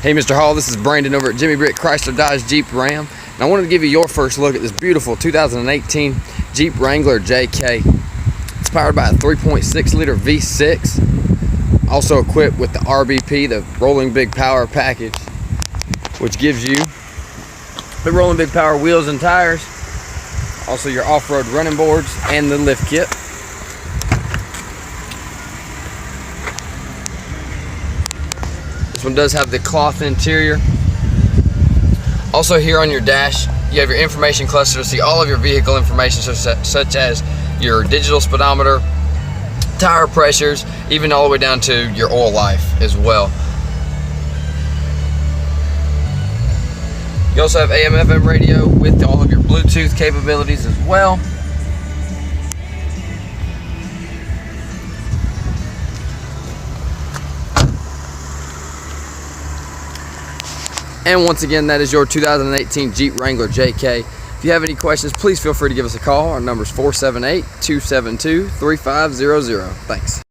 Hey Mr. Hall, this is Brandon over at Jimmy Britt Chrysler Dodge Jeep Ram, and I wanted to give you your first look at this beautiful 2018 Jeep Wrangler JK. It's powered by a 3.6 liter V6, also equipped with the RBP, the Rolling Big Power package, which gives you the Rolling Big Power wheels and tires, also your off-road running boards and the lift kit. This one does have the cloth interior. Also here on your dash, you have your information cluster to see all of your vehicle information, such as your digital speedometer, tire pressures, even all the way down to your oil life as well. You also have AM/FM radio with all of your Bluetooth capabilities as well. And once again, that is your 2018 Jeep Wrangler JK. If you have any questions, please feel free to give us a call. Our number is 478-272-3500. Thanks.